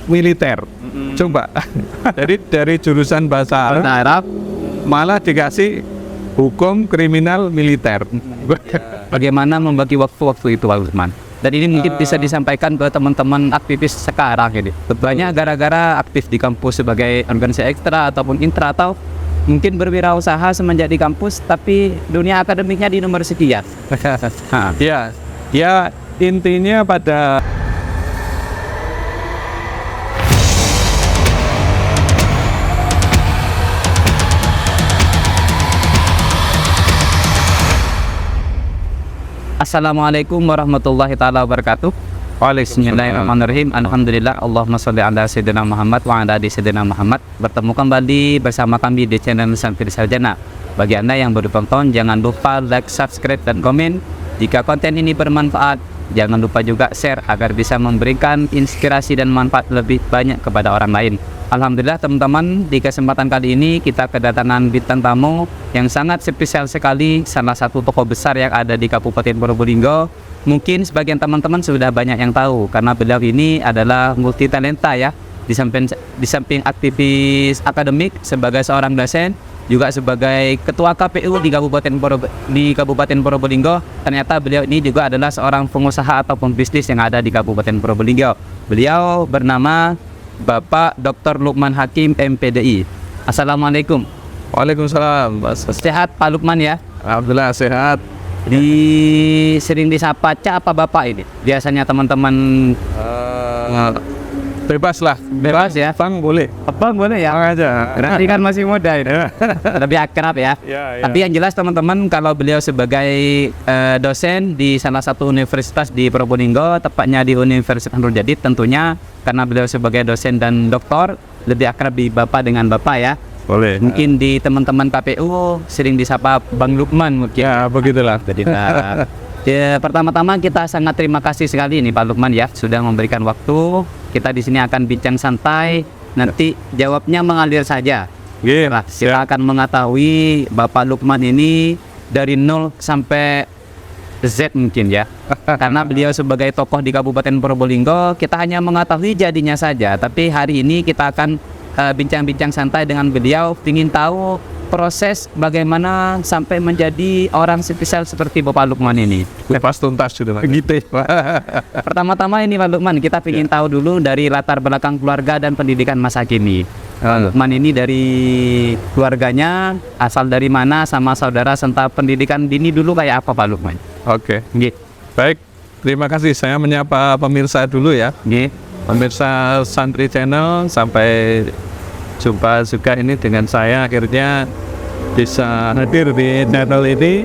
militer. Coba. Jadi dari jurusan bahasa Arab malah dikasih hukum kriminal militer. Bagaimana membagi waktu-waktu itu, Pak Lukman? Dan ini mungkin bisa disampaikan ke teman-teman aktivis sekarang ini. Banyak gara-gara aktif di kampus sebagai organisasi ekstra ataupun intra, atau mungkin berwirausaha semenjak di kampus, tapi dunia akademiknya di nomor sekian. Ya intinya pada Assalamualaikum warahmatullahi ta'ala wabarakatuh. Bismillahirrahmanirrahim. Alhamdulillah, Allahumma sholli ala sayyidina Muhammad wa ala ali sayyidina Muhammad. Bertemu kembali bersama kami di channel Santri Sarjana. Bagi Anda yang baru tonton, jangan lupa like, subscribe, dan komen. Jika konten ini bermanfaat, jangan lupa juga share agar bisa memberikan inspirasi dan manfaat lebih banyak kepada orang lain. Alhamdulillah teman-teman, di kesempatan kali ini kita kedatangan bintang tamu yang sangat spesial sekali, salah satu tokoh besar yang ada di Kabupaten Probolinggo. Mungkin sebagian teman-teman sudah banyak yang tahu karena beliau ini adalah multi talenta ya. Di samping aktivis akademik sebagai seorang dosen, juga sebagai ketua KPU di Kabupaten Probolinggo. Ternyata beliau ini juga adalah seorang pengusaha ataupun bisnis yang ada di Kabupaten Probolinggo. Beliau bernama Bapak Dr. Lukman Hakim MPDI. Assalamualaikum. Waalaikumsalam. Sehat Pak Lukman ya? Alhamdulillah sehat. Sering disapa Cak apa Bapak ini? Biasanya teman-teman Bebas lah. bebas ya? Bang boleh. Bang boleh ya? Bang aja. Berarti kan masih muda ini. Lebih akrab ya. Tapi yang jelas teman-teman, kalau beliau sebagai dosen di salah satu universitas di Probolinggo, tepatnya di Universitas Nurul Jadid, tentunya karena beliau sebagai dosen dan doktor, lebih akrab di Bapak dengan Bapak ya. Boleh. Mungkin di teman-teman KPU sering disapa Bang Lukman mungkin. Ya begitulah. Jadi pertama-tama kita sangat terima kasih sekali nih Pak Lukman ya, sudah memberikan waktu. Kita di sini akan bincang santai, nanti jawabnya mengalir saja. Nah, silakan mengetahui Bapak Lukman ini dari 0 sampai Z mungkin ya. Karena beliau sebagai tokoh di Kabupaten Probolinggo, kita hanya mengetahui jadinya saja. Tapi hari ini kita akan bincang-bincang santai dengan beliau, ingin tahu proses bagaimana sampai menjadi orang spesial seperti Bapak Lukman ini. Lepas tuntas sudah gitu. Pertama-tama ini Pak Lukman, kita ingin tahu dulu dari latar belakang keluarga dan pendidikan masa kini. Lukman ini dari keluarganya asal dari mana, sama saudara, serta pendidikan dini dulu kayak apa Pak Lukman? Oke. Baik, terima kasih. Saya menyapa pemirsa dulu ya. Pemirsa Santri Channel, sampai jumpa juga ini dengan saya akhirnya bisa hadir di channel ini.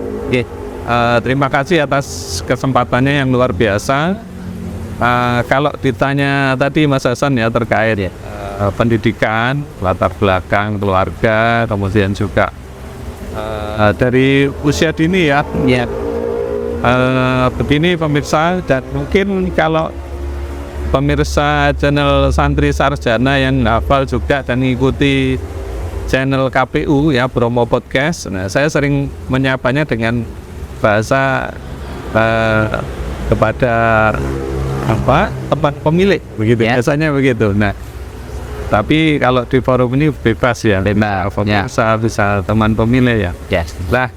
Terima kasih atas kesempatannya yang luar biasa. Kalau ditanya tadi Mas Hasan ya terkait pendidikan, latar belakang keluarga, kemudian juga dari usia dini ya. Begini pemirsa, dan mungkin kalau pemirsa channel Santri Sarjana yang hafal juga dan mengikuti channel KPU ya, Bromo Podcast. Nah, saya sering menyapanya dengan bahasa kepada tempat pemilik begitu ya. Biasanya begitu. Nah, tapi kalau di forum ini bebas ya. Bisa teman pemilih ya. Nah,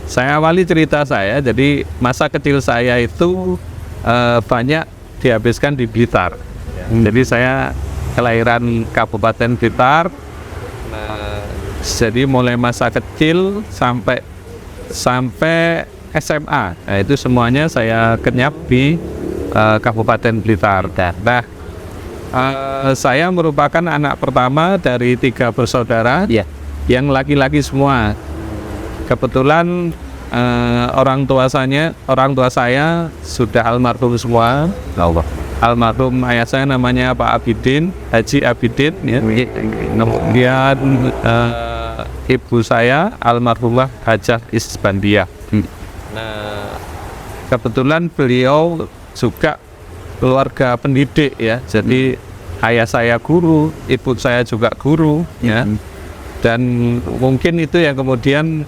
saya awali cerita saya. Jadi masa kecil saya itu banyak dihabiskan di Blitar. Jadi saya kelahiran Kabupaten Blitar. Jadi mulai masa kecil sampai SMA, nah, itu semuanya saya kenyap di Kabupaten Blitar. Nah, saya merupakan anak pertama dari 3 bersaudara yang laki-laki semua. Kebetulan orang tua saya sudah almarhum semua. Almarhum ayah saya namanya Pak Abidin, Haji Abidin ya. Kemudian ibu saya almarhumah Hajah Isbandiah. Nah, kebetulan beliau juga keluarga pendidik ya. Jadi ayah saya guru, ibu saya juga guru ya. Dan mungkin itu yang kemudian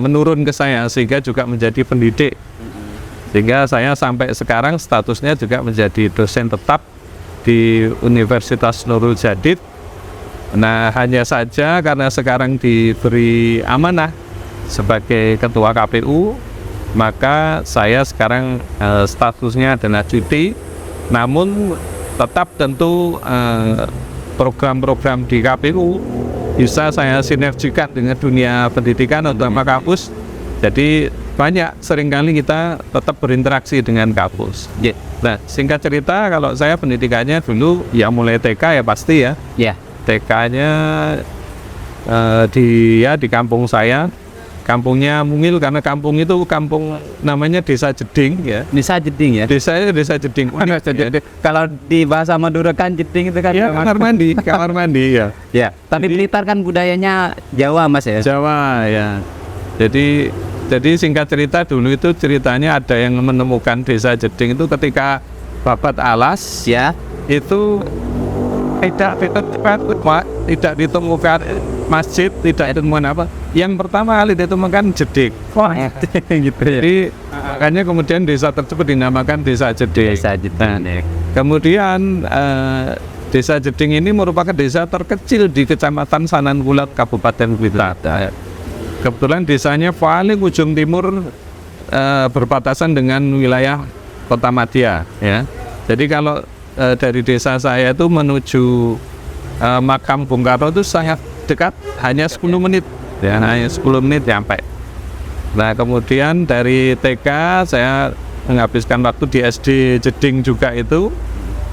menurun ke saya sehingga juga menjadi pendidik, sehingga saya sampai sekarang statusnya juga menjadi dosen tetap di Universitas Nurul Jadid. Nah, hanya saja karena sekarang diberi amanah sebagai ketua KPU, maka saya sekarang statusnya adalah cuti. Namun tetap tentu program-program di KPU bisa saya sinergikan dengan dunia pendidikan utama kampus. Jadi banyak seringkali kita tetap berinteraksi dengan kampus. Nah, singkat cerita, kalau saya pendidikannya dulu ya mulai TK ya pasti ya. TK-nya di kampung saya. Kampungnya Mungil, karena kampung itu kampung namanya Desa Jeding ya. Desa Jeding ya. Desa Jeding. Kalau di bahasa Madura kan jeding itu kan ya, kamar mandi ya. Ya. Tapi Blitar kan budayanya Jawa Mas ya. Jawa ya. Jadi singkat cerita, dulu itu ceritanya ada yang menemukan Desa Jeding itu ketika babat alas ya. Itu tidak ditemukan masjid, tidak ditemukan apa. Yang pertama kali ditemukan jeding. Gitu ya. Jadi makanya kemudian desa tersebut dinamakan Desa Jeding. Desa Jeding. Nah, kemudian Desa Jeding ini merupakan desa terkecil di Kecamatan Sananbulat, Kabupaten Blitar. Kebetulan desanya paling ujung timur, berbatasan dengan wilayah Kota Madya ya. Jadi kalau dari desa saya itu menuju makam Bung Karno itu sangat dekat, hanya 10 menit ya, hanya 10 menit sampai. Nah, kemudian dari TK saya menghabiskan waktu di SD Jeding juga itu,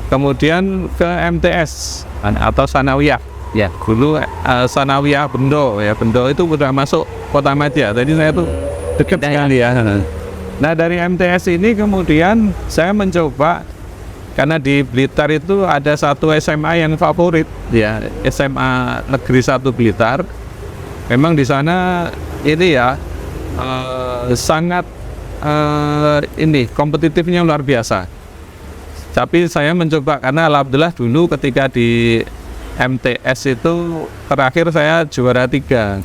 kemudian ke MTS atau Sanawiyah ya. Dulu Sanawiyah Bendo ya, Bendo itu udah masuk Kota Madya, jadi saya tuh dekat sekali ya. Nah, dari MTS ini kemudian saya mencoba, karena di Blitar itu ada satu SMA yang favorit ya, SMA Negeri 1 Blitar. Memang di sana ini ya sangat kompetitifnya luar biasa. Tapi saya mencoba, karena alhamdulillah dulu ketika di MTS itu terakhir saya juara 3,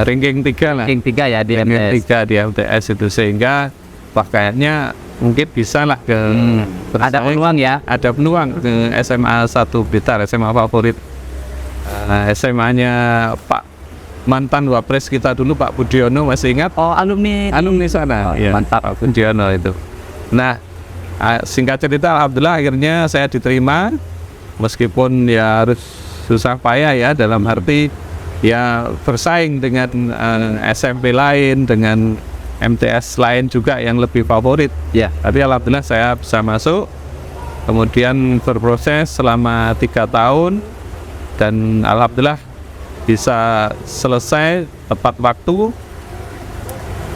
ranking 3 lah. Ranking 3 ya di ranking MTS. 3 di MTS itu, sehingga kayaknya mungkin bisa lah ke ada peluang ya, ada peluang ke SMA 1 Blitar, SMA favorit. SMA-nya Pak mantan Wapres kita dulu, Pak Budiono, masih ingat? Oh, alumni sana. Ya. Mantap. Pak Budiono itu. Nah, singkat cerita alhamdulillah akhirnya saya diterima, meskipun ya harus susah payah ya, dalam arti ya bersaing dengan SMP lain, dengan MTS lain juga yang lebih favorit ya. Tapi alhamdulillah saya bisa masuk, kemudian berproses selama 3 tahun, dan alhamdulillah bisa selesai tepat waktu.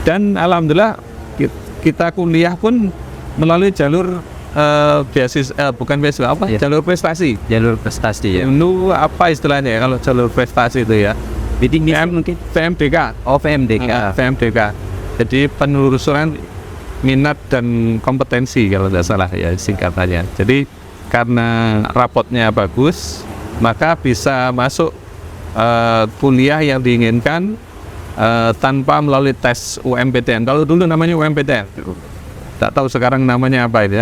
Dan alhamdulillah kita kuliah pun melalui jalur jalur prestasi. Jalur prestasi ya. Dulu apa istilahnya ya kalau jalur prestasi itu ya? Bidding mungkin PMDK. Oh, PMDK. PMDK. Jadi penelusuran minat dan kompetensi kalau tidak salah ya singkatannya. Jadi karena rapotnya bagus, maka bisa masuk kuliah yang diinginkan tanpa melalui tes UMPTN. Kalau dulu namanya UMPTN, tak tahu sekarang namanya apa ini.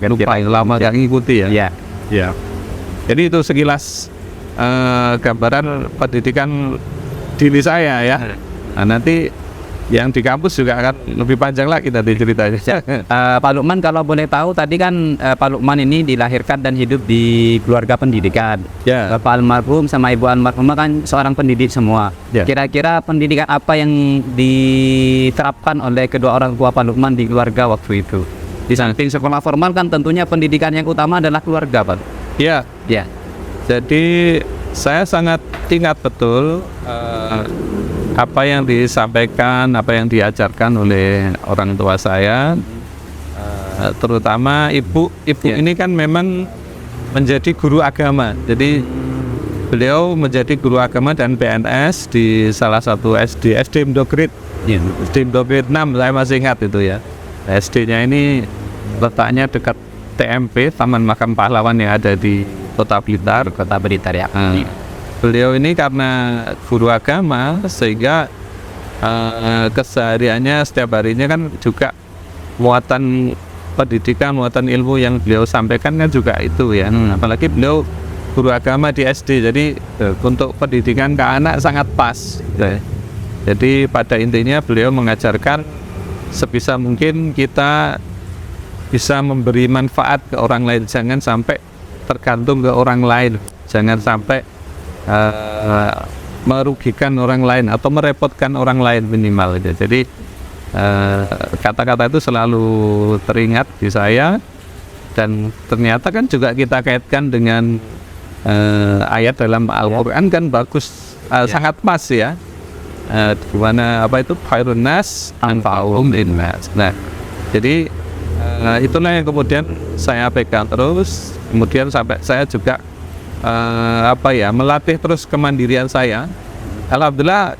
Lupa, lama yang ngikuti ya. Ya. Jadi itu sekilas gambaran pendidikan diri saya ya. Nah, nanti yang di kampus juga akan lebih panjang lagi tadi ceritanya. Pak Lukman, kalau boleh tahu, tadi kan Pak Lukman ini dilahirkan dan hidup di keluarga pendidikan. Ya. Bapak almarhum sama Ibu almarhumah kan seorang pendidik semua. Ya. Kira-kira pendidikan apa yang diterapkan oleh kedua orang tua Pak Lukman di keluarga waktu itu? Di samping sekolah formal kan tentunya pendidikan yang utama adalah keluarga, Pak. Ya. Ya. Jadi saya sangat ingat betul apa yang disampaikan, apa yang diajarkan oleh orang tua saya, terutama ibu ini kan memang menjadi guru agama. Jadi beliau menjadi guru agama dan PNS di salah satu SD Mdogrit, SD Mdogrit 6, saya masih ingat itu ya. SD-nya ini letaknya dekat TMP, Taman Makam Pahlawan yang ada di Kota Blitar. Ya. Beliau ini karena guru agama, sehingga kesehariannya setiap harinya kan juga muatan pendidikan muatan ilmu yang beliau sampaikan kan juga itu ya. Apalagi beliau guru agama di SD, jadi untuk pendidikan ke anak sangat pas gitu ya. Jadi pada intinya beliau mengajarkan sebisa mungkin kita bisa memberi manfaat ke orang lain, jangan sampai tergantung ke orang lain, jangan sampai merugikan orang lain atau merepotkan orang lain minimal gitu. Jadi kata-kata itu selalu teringat di saya, dan ternyata kan juga kita kaitkan dengan ayat dalam Al-Quran kan bagus, sangat pas ya. Dimana apa itu khairun nas anfa'uhum linnas. Nah, jadi itulah yang kemudian saya pegang terus, kemudian sampai saya juga melatih terus kemandirian saya. Alhamdulillah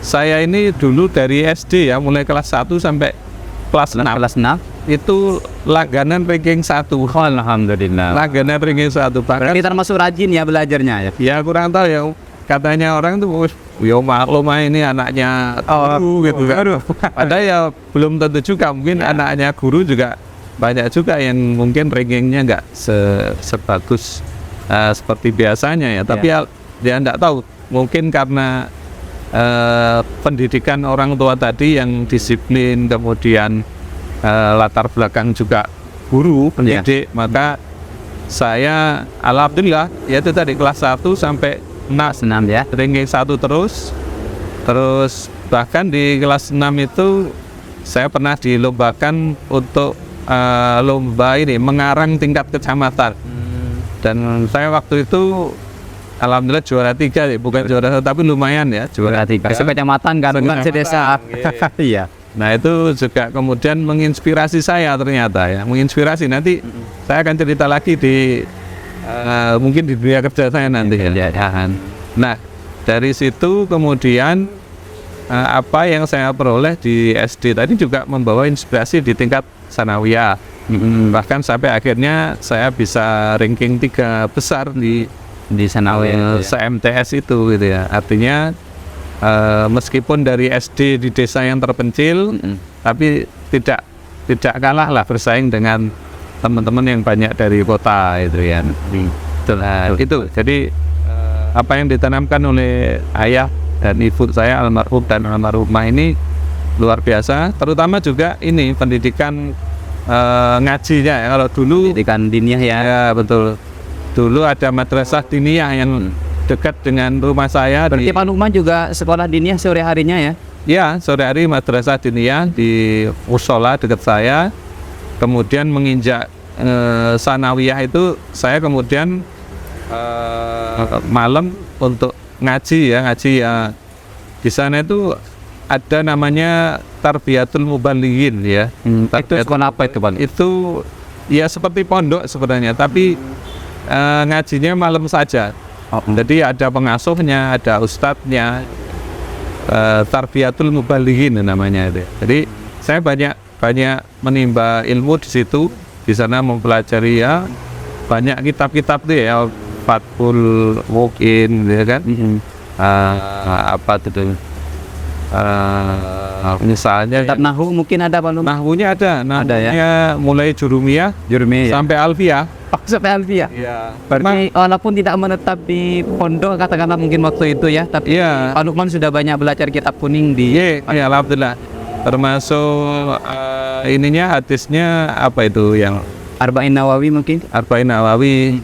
saya ini dulu dari SD ya, mulai kelas 1 sampai kelas 6 itu langganan ranking 1. Alhamdulillah. Langganan ranking 1. Berarti termasuk rajin ya belajarnya ya? Ya kurang tahu ya, katanya orang tuh yo maklum ini anaknya guru gitu kan. Padahal ya belum tentu juga, mungkin anaknya guru juga banyak juga yang mungkin rankingnya nggak sebagus seperti biasanya ya. Tapi dia nggak tahu, mungkin karena pendidikan orang tua tadi yang disiplin, kemudian latar belakang juga guru pendidik, maka saya alhamdulillah ya itu tadi kelas 1 sampai 6 ya, ranking 1 terus bahkan di kelas 6 itu saya pernah dilombakan untuk lomba ini mengarang tingkat kecamatan, dan saya waktu itu alhamdulillah juara 3 ya, bukan juara 1 tapi lumayan ya, juara 3 kecamatan kan, bukan sedesa. Iya. Nah itu juga kemudian menginspirasi saya ternyata ya, menginspirasi. Nanti saya akan cerita lagi di mungkin di dunia kerja saya nanti ya. Nah dari situ kemudian apa yang saya peroleh di SD tadi juga membawa inspirasi di tingkat sanawiyah. Bahkan sampai akhirnya saya bisa ranking 3 besar di sanawiyah se-MTS itu gitu ya. Artinya meskipun dari SD di desa yang terpencil, tapi tidak kalah lah bersaing dengan teman-teman yang banyak dari kota itu ya. Itu jadi apa yang ditanamkan oleh ayah dan ibu saya almarhum dan almarhumah ini luar biasa. Terutama juga ini pendidikan ngajinya ya. Kalau dulu pendidikan diniyah ya, betul. Dulu ada madrasah diniyah yang dekat dengan rumah saya. Berarti Pak Lukman juga sekolah diniyah sore harinya ya? Ya, sore hari madrasah diniyah di musola dekat saya. Kemudian menginjak sanawiyah itu saya kemudian malam untuk ngaji ya. Di sana itu ada namanya Tarbiyatul Mubalighin ya. Itu sekolah apa itu, Pak? Itu ya seperti pondok sebenarnya, tapi ngajinya malam saja. Jadi ada pengasuhnya, ada ustadznya, Tarbiyatul Mubalighin namanya itu. Jadi saya banyak menimba ilmu di situ. Di sana mempelajari ya banyak kitab-kitab tuh ya, Fathul Muqin ya kan. Apa itu? Misalnya kitab Nahwu mungkin ada, Pak Lukman? Nahwunya ada ya. Mulai Jurumiyah sampai Alfiyah. Sampai Alfiyah. Iya. Berarti walaupun tidak menetap di pondok katakanlah mungkin waktu itu ya, tapi Pak Lukman sudah banyak belajar kitab kuning di. Iya, alhamdulillah. Termasuk ininya hadisnya apa itu yang Arba'in Nawawi mungkin. Arba'in Nawawi.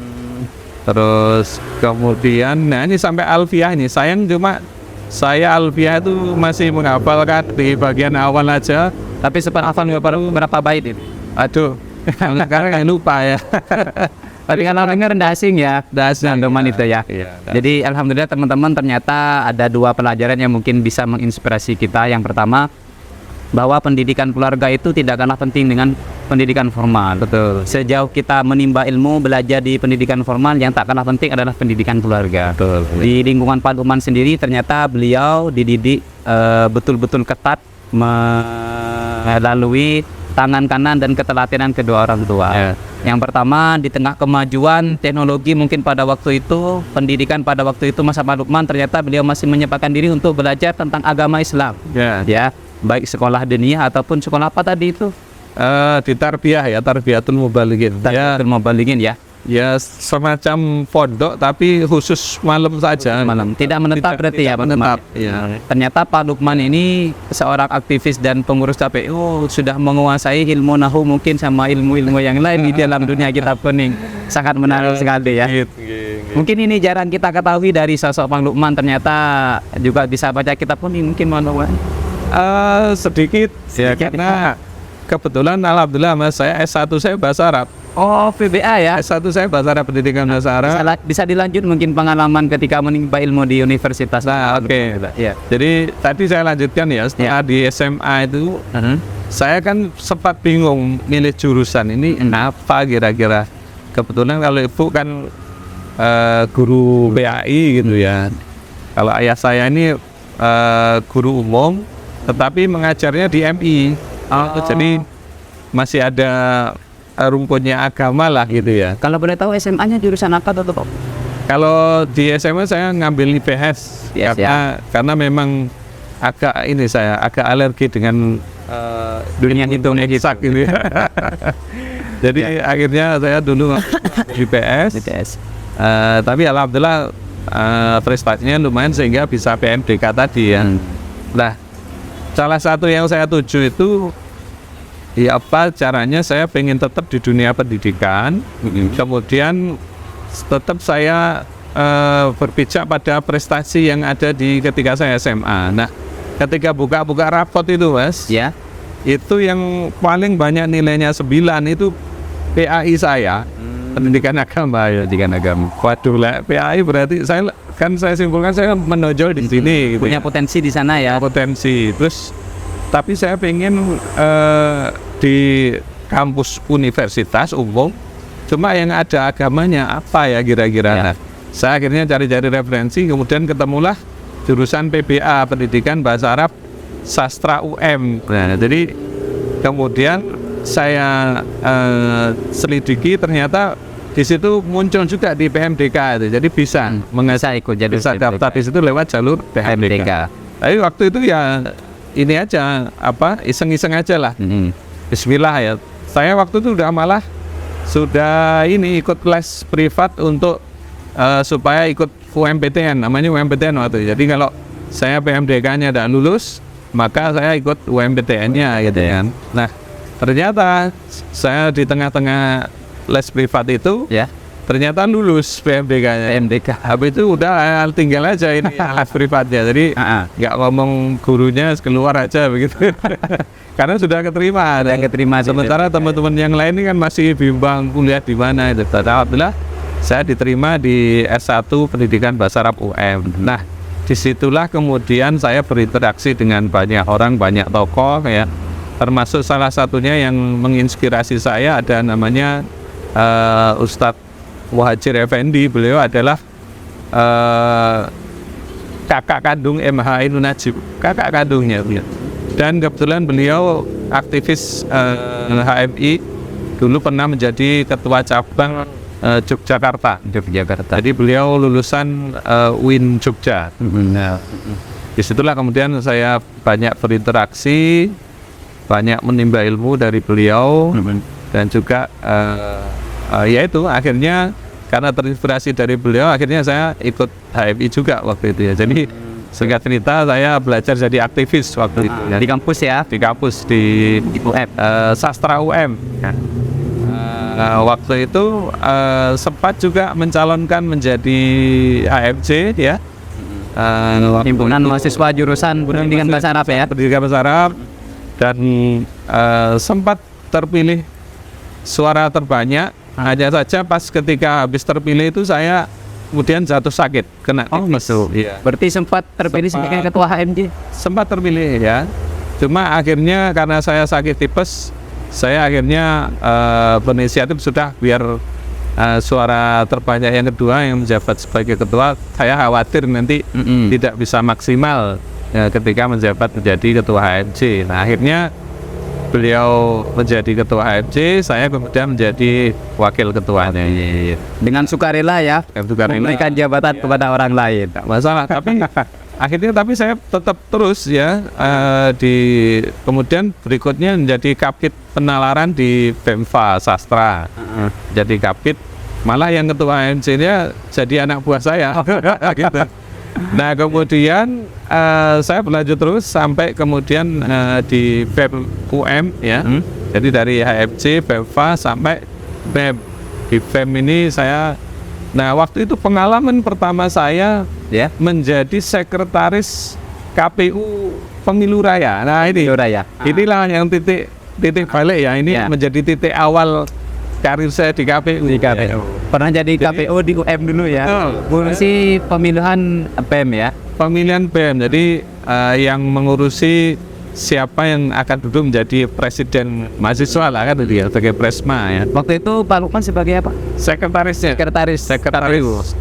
Terus kemudian nah ini sampai Alfiyah ini. Sayang cuma saya Alfiyah itu masih menghafalkan di bagian awal aja. Tapi sempat hafal berapa bait itu? Aduh. Sekarang lupa ya. Tapi kan orangnya rendah asing ya, teman itu ya. Jadi alhamdulillah teman-teman, ternyata ada 2 pelajaran yang mungkin bisa menginspirasi kita. Yang pertama, bahwa pendidikan keluarga itu tidak kalah penting dengan pendidikan formal. Betul. Sejauh kita menimba ilmu, belajar di pendidikan formal, yang tak kalah penting adalah pendidikan keluarga. Betul. Di lingkungan Pak Lukman sendiri ternyata beliau dididik betul-betul ketat melalui tangan kanan dan keteladanan kedua orang tua. Yang pertama, di tengah kemajuan teknologi mungkin pada waktu itu, pendidikan pada waktu itu masa Pak Lukman, ternyata beliau masih menyempatkan diri untuk belajar tentang agama Islam. Ya, baik sekolah diniyah ataupun sekolah apa tadi itu? di tarbiyah ya, tarbiyatul mubalighin. Tarbiyatul mubalighin ya. Ya semacam pondok tapi khusus malam saja. Malam. Tidak menetap berarti ya, Pak menetap. Lukman? Ya. Ternyata Pak Lukman ini seorang aktivis dan pengurus KPU sudah menguasai ilmu nahu mungkin sama ilmu-ilmu yang lain di dalam dunia kitab kuning. Sangat menarik sekali ya. Mungkin ini jarang kita ketahui dari sosok Pak Lukman, ternyata juga bisa baca kitab kuning mungkin Pak Lukman. Sedikit ya, karena kebetulan alhamdulillah Mas, saya S1 saya bahasa Arab. Oh, VBA ya. S1 saya bahasa Arab, pendidikan bahasa Arab. Bisa dilanjut mungkin pengalaman ketika menimba ilmu di universitas. Nah, oke. Ya. Jadi tadi saya lanjutkan ya, setelah di SMA itu saya kan sempat bingung milih jurusan ini apa kira-kira. Kebetulan kalau ibu kan guru PAI gitu ya. Kalau ayah saya ini guru umum, tetapi mengajarnya di MI. Jadi masih ada rumputnya agama lah gitu ya. Kalau boleh tahu SMA-nya jurusan apa tuh Pak? Kalau di SMA saya ngambil IPS karena memang saya agak alergi dengan dunia hitung eksak gitu ya. Jadi akhirnya saya dulu IPS. Tapi alhamdulillah prestasinya lumayan sehingga bisa PMDK tadi ya. Nah, salah satu yang saya tuju itu ya apa caranya saya pengen tetap di dunia pendidikan, kemudian tetap saya berpijak pada prestasi yang ada di ketika saya SMA. Nah, ketika buka-buka rapot itu Mas, ya, itu yang paling banyak nilainya 9 itu PAI saya, pendidikan agama ya, pendidikan agama. Waduh lah, PAI berarti saya simpulkan saya menonjol di sini. Gitu punya potensi di sana ya. Potensi, terus tapi saya pengen di kampus universitas umum, cuma yang ada agamanya apa ya kira-kira. Nah, saya akhirnya cari-cari referensi, kemudian ketemulah jurusan PBA, Pendidikan Bahasa Arab Sastra UM. Nah, jadi kemudian saya selidiki, ternyata di situ muncul juga di PMDK itu, jadi bisa bisa daftar di situ lewat jalur PMDK. Tapi waktu itu ya ini aja iseng-iseng aja lah. Bismillah ya. Saya waktu itu sudah ikut kelas privat untuk supaya ikut UMPTN, namanya UMPTN waktu itu. Jadi kalau saya PMDK-nya tidak lulus, maka saya ikut UMPTN-nya gitu kan. Nah, ternyata saya di tengah-tengah les privat itu ternyata lulus PMDK-nya. Habis itu udah tinggal aja ini les privatnya. Jadi nggak ngomong gurunya, keluar aja begitu. Karena sudah keterima. Sementara teman-teman yang lain ini kan masih bimbang kuliah di mana itu. Alhamdulillah saya diterima di S1 Pendidikan Bahasa Arab UM. Nah, disitulah kemudian saya berinteraksi dengan banyak orang, banyak tokoh ya. Termasuk salah satunya yang menginspirasi saya ada namanya Ustadz Muhajir Effendi. Beliau adalah kakak kandung MH Ainun Najib, kakak kandungnya. Dan kebetulan beliau aktivis HMI, dulu pernah menjadi ketua cabang Yogyakarta. Jadi beliau lulusan UIN Jogja. Disitulah kemudian saya banyak berinteraksi, banyak menimba ilmu dari beliau, dan juga yaitu akhirnya karena terinspirasi dari beliau, akhirnya saya ikut HMI juga waktu itu ya. Jadi singkat cerita saya belajar jadi aktivis waktu itu ya. Di kampus ya? Di kampus di Sastra UM ya. Waktu itu sempat juga mencalonkan menjadi HMJ ya, Himpunan Mahasiswa Jurusan Pendidikan Bahasa Arab ya? Pendidikan Bahasa Arab, dan sempat terpilih suara terbanyak. Hanya saja pas ketika habis terpilih itu saya kemudian jatuh sakit, kena tipes. Iya. Berarti sempat terpilih sebagai ketua HMJ? Sempat terpilih ya. Cuma akhirnya karena saya sakit tipes, saya akhirnya berinisiatif sudah biar suara terbanyak yang kedua yang menjabat sebagai ketua, saya khawatir nanti tidak bisa maksimal ketika menjabat menjadi ketua HMJ. Nah, akhirnya beliau menjadi ketua HMJ, saya kemudian menjadi wakil ketuanya. Dengan sukarela ya, memberikan jabatan kepada orang lain. Tak masalah, tapi akhirnya tapi saya tetap terus ya kemudian berikutnya menjadi kapit penalaran di BEMFA Sastra. Jadi kapit, malah yang ketua MC-nya jadi anak buah saya. Gitu. Nah kemudian saya berlanjut terus sampai kemudian di BEM UM ya. Jadi dari HFC, BEMFA sampai BEM. Di BEM ini saya, nah waktu itu pengalaman pertama saya menjadi sekretaris KPU Pemilu Raya. Nah ini, inilah yang titik balik ya. Ini menjadi titik awal karir saya di KPU. Pernah jadi KPU di UM dulu ya. Ngurusi pemilihan BEM ya. Pemilihan BEM. Jadi yang mengurusi siapa yang akan duduk menjadi presiden mahasiswa lah kan dia sebagai presma ya. Waktu itu Pak Lukman sebagai apa? Sekretarisnya. Sekretaris.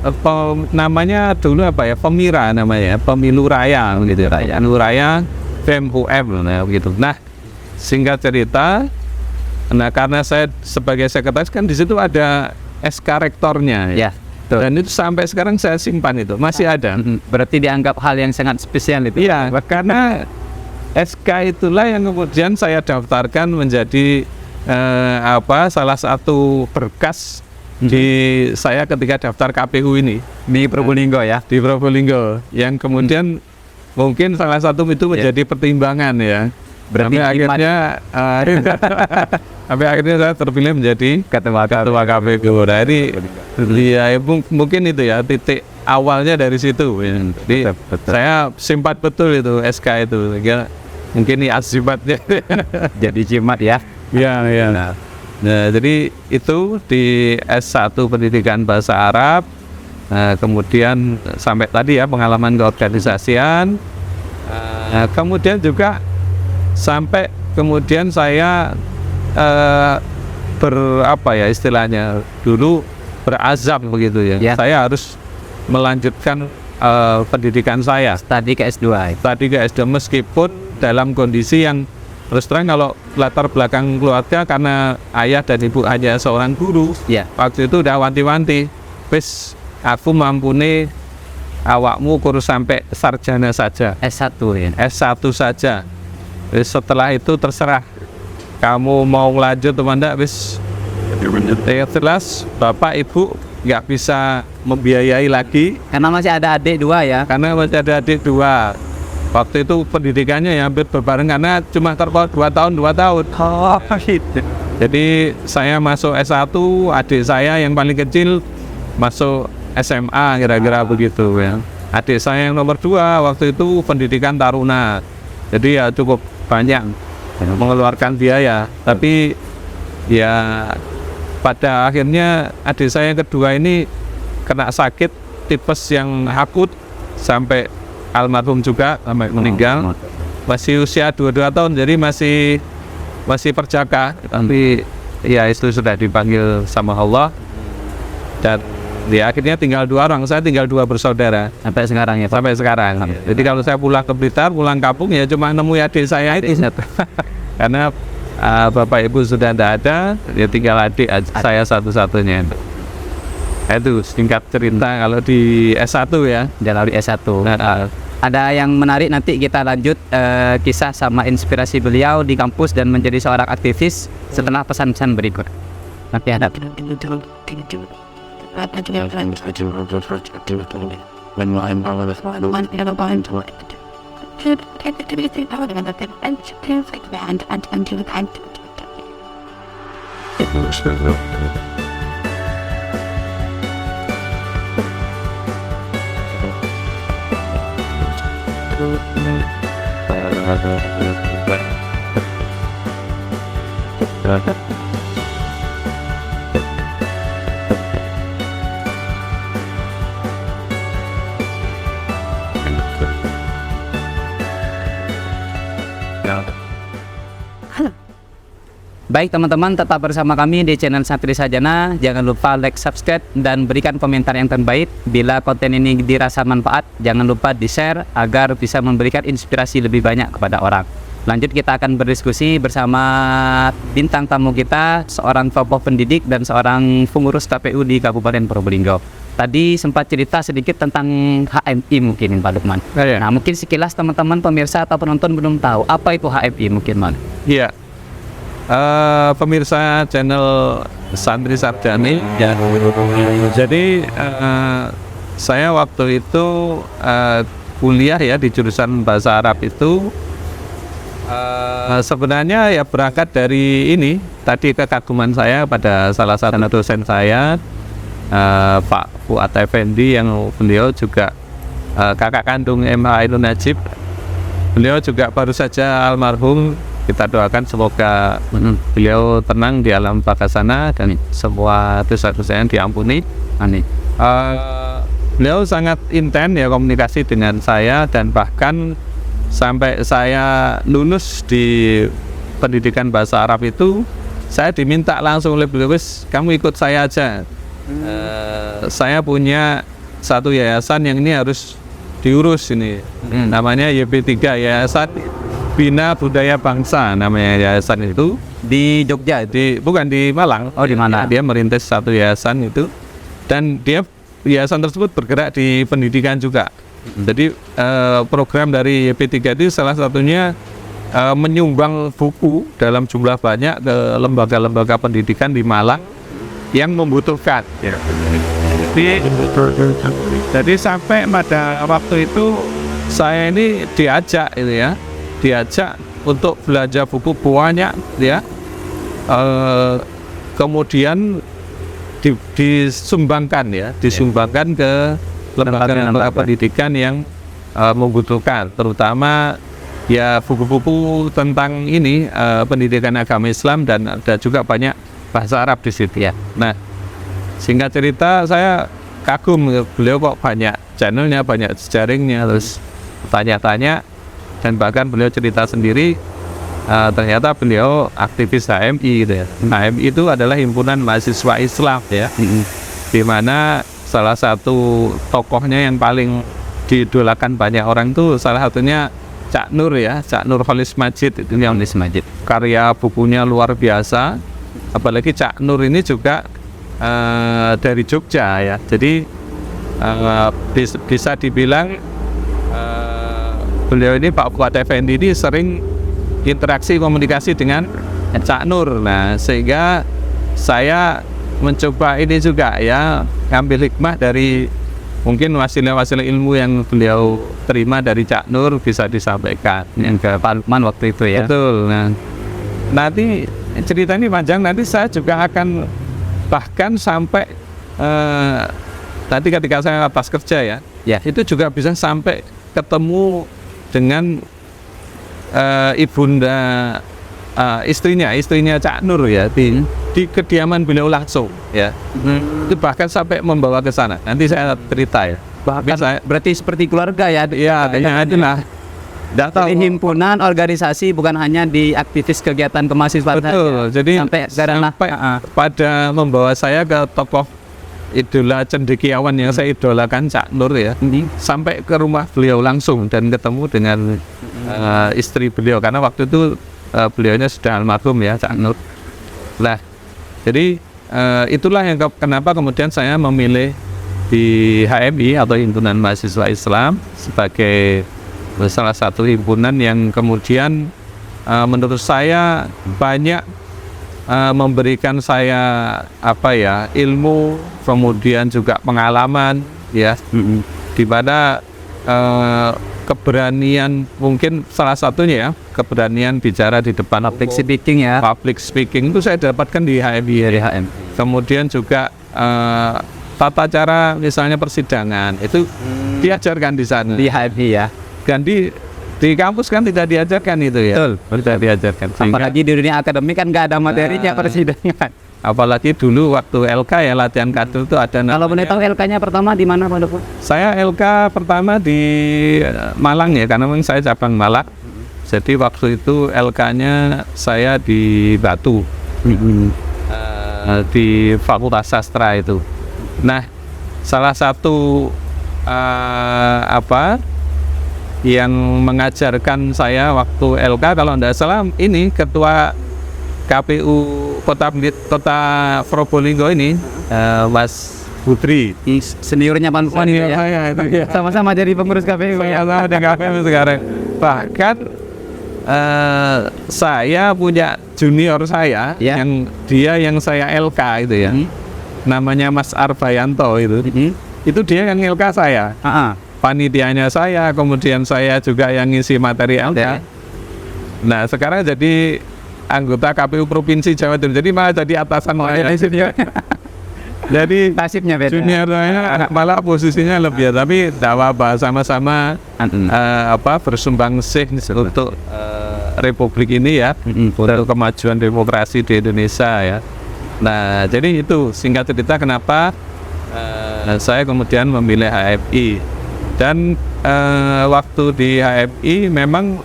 Namanya dulu apa ya? Pemira namanya, Pemilu Raya gitu. Pemilu Raya BEM UM nah begitu. Nah, singkat cerita, nah karena saya sebagai sekretaris kan di situ ada SK rektornya ya. Dan itu sampai sekarang saya simpan itu, masih ada. Berarti dianggap hal yang sangat spesial itu. Iya, karena SK itulah yang kemudian saya daftarkan menjadi salah satu berkas di saya ketika daftar KPU ini di Probolinggo ya. Di Probolinggo yang kemudian mungkin salah satu itu menjadi pertimbangan ya. Berarti akhirnya sampai akhirnya saya terpilih menjadi ketua KPU. Nah ini ya, mungkin itu ya titik awalnya dari situ ya. Jadi saya simpat betul itu SK itu. Mungkin ini asibatnya jadi jimat ya. Iya. Nah, jadi itu di S1 Pendidikan Bahasa Arab. Kemudian sampai tadi ya pengalaman keorganisasian. Kemudian juga sampai kemudian saya istilahnya dulu berazam begitu ya. Saya harus melanjutkan pendidikan saya. Tadi ke S2 Meskipun dalam kondisi yang terus terang kalau latar belakang keluarga karena ayah dan ibu hanya seorang guru. Waktu itu udah wanti-wanti, wis aku mampuni awakmu kurus sampai sarjana saja. S1 ya. S1 saja. Wis setelah itu terserah kamu mau lanjut atau enggak, wis jelas bapak ibu nggak bisa membiayai lagi karena masih ada adik dua. Waktu itu pendidikannya ya hampir berbareng karena cuma terpaut 2 tahun. Gitu. Jadi saya masuk S1, adik saya yang paling kecil masuk SMA kira-kira begitu ya. Adik saya yang nomor 2 waktu itu pendidikan taruna. Jadi ya cukup banyak mengeluarkan biaya. Tapi ya pada akhirnya adik saya yang kedua ini kena sakit tipes yang akut sampai almarhum juga, sampai meninggal. Masih usia 22 tahun, jadi masih perjaka. Tapi ya itu sudah dipanggil sama Allah. Dan ya akhirnya tinggal 2 orang, saya tinggal 2 bersaudara sampai sekarang ya. Sampai sekarang. Jadi kalau saya pulang ke Blitar, pulang kampung ya cuma nemu adik saya itu. Karena bapak ibu sudah tidak ada, ya tinggal adik saya satu-satunya. Itu singkat cerita kalau di S1 ya. Jalur S1. Ada yang menarik, nanti kita lanjut kisah sama inspirasi beliau di kampus dan menjadi seorang aktivis setelah pesan-pesan berikut. Nanti ada. Baik teman-teman, tetap bersama kami di channel Santri Sarjana. Jangan lupa like, subscribe, dan berikan komentar yang terbaik. Bila konten ini dirasa manfaat, jangan lupa di-share agar bisa memberikan inspirasi lebih banyak kepada orang. Lanjut, kita akan berdiskusi bersama bintang tamu kita, seorang tokoh pendidik dan seorang pengurus KPU di Kabupaten Probolinggo. Tadi sempat cerita sedikit tentang HMI mungkin Pak Lukman. Iya. Nah mungkin sekilas teman-teman pemirsa atau penonton belum tahu apa itu HMI mungkin Pak. Iya. Pemirsa channel Santri Sarjani ya. Jadi saya waktu itu kuliah ya di jurusan bahasa Arab itu sebenarnya ya berangkat dari ini tadi kekaguman saya pada salah satu dosen saya, Pak Fuad Effendi, yang beliau juga kakak kandung MH Ainun Najib. Beliau juga baru saja almarhum. Kita doakan semoga beliau tenang di alam baka sana dan semua dosa-dosanya diampuni. Amin. Beliau sangat intens ya komunikasi dengan saya, dan bahkan sampai saya lulus di pendidikan bahasa Arab itu saya diminta langsung oleh beliau, "Wis, kamu ikut saya aja. Saya punya satu yayasan yang ini harus diurus ini. Namanya YB3, Yayasan Bina Budaya Bangsa, namanya yayasan itu." Di Jogja itu? Bukan di Malang. Oh, di mana? Dia merintis satu yayasan itu, dan dia yayasan tersebut bergerak di pendidikan juga. Jadi program dari YB3 itu salah satunya menyumbang buku dalam jumlah banyak ke lembaga-lembaga pendidikan di Malang yang membutuhkan. Ya. Jadi sampai pada waktu itu saya ini diajak untuk belanja buku banyak ya. Kemudian disumbangkan ke lembaga-lembaga pendidikan yang membutuhkan, terutama ya buku-buku tentang ini pendidikan agama Islam, dan ada juga banyak bahasa Arab di situ ya. Nah, singkat cerita saya kagum, beliau kok banyak channelnya, banyak jejaringnya, terus tanya-tanya, dan bahkan beliau cerita sendiri ternyata beliau aktivis HMI gitu ya. HMI itu adalah himpunan mahasiswa Islam ya, di mana salah satu tokohnya yang paling diidolakan banyak orang tuh salah satunya Cak Nur ya, Cak Nur Khalis Majid itu yang Majid. Karya bukunya luar biasa. Apalagi Cak Nur ini juga dari Jogja ya. Jadi bisa dibilang beliau ini, Pak Fuad Effendi ini sering interaksi komunikasi dengan Cak Nur. Nah, sehingga saya mencoba ini juga ya, ngambil hikmah dari mungkin wasilah-wasilah ilmu yang beliau terima dari Cak Nur bisa disampaikan ke Pak Lukman waktu itu ya. Betul. Nah, nanti cerita ini panjang, nanti saya juga akan bahkan sampai nanti ketika saya pas kerja ya, itu juga bisa sampai ketemu dengan ibunda istrinya Cak Nur ya, di kediaman beliau langsung ya. Itu bahkan sampai membawa ke sana. Nanti saya cerita ya. Bahkan berarti seperti keluarga ya. Iya, itulah. Jadi himpunan organisasi bukan hanya di aktivis kegiatan kemahasiswaan. Betul. Jadi sampai pada membawa saya ke tokoh idola cendekiawan yang saya idolakan, Cak Nur ya. Sampai ke rumah beliau langsung dan ketemu dengan istri beliau, karena waktu itu beliaunya sudah almarhum ya, Cak Nur. Nah, jadi itulah yang kenapa kemudian saya memilih di HMI atau Himpunan Mahasiswa Islam sebagai salah satu himpunan yang kemudian menurut saya banyak memberikan saya ilmu, kemudian juga pengalaman ya, di mana keberanian, mungkin salah satunya ya, keberanian bicara di depan public speaking ya. Public speaking itu saya dapatkan di HMI. Kemudian juga tata cara misalnya persidangan itu diajarkan di sana di HMI ya. Dan di kampus kan tidak diajarkan itu ya. Betul. Tidak diajarkan. Apalagi di dunia akademik kan nggak ada materinya persidangan. Apalagi dulu waktu LK ya, latihan kader itu ada. Kalau boleh tahu LK-nya pertama di mana Pak Dokter? Saya LK pertama di Malang ya, karena memang saya cabang Malang. Jadi waktu itu LK-nya saya di Batu, di Fakultas Sastra itu. Nah, salah satu yang mengajarkan saya waktu LK, kalau tidak salah ini ketua KPU Kota Probolinggo ini, Mas Putri. Seniornya Pak Lukman ini ya. Saya itu ya. Sama-sama jadi pengurus KPU ya. Saya ada KPU sekarang. Bahkan saya punya junior saya Ya. yang saya LK itu ya. Namanya Mas Arbayanto itu. Itu dia yang LK saya. Panitianya saya, kemudian saya juga yang ngisi materi LK. Nah, sekarang jadi anggota KPU Provinsi Jawa Timur. Jadi malah jadi atasan saya. Jadi Nasibnya beda. junior saya malah posisinya lebih, tapi tidak apa-apa, sama-sama bersumbang sih untuk Republik ini ya, untuk kemajuan demokrasi di Indonesia ya. Nah, jadi itu singkat cerita kenapa saya kemudian memilih HMI. Dan waktu di HMI memang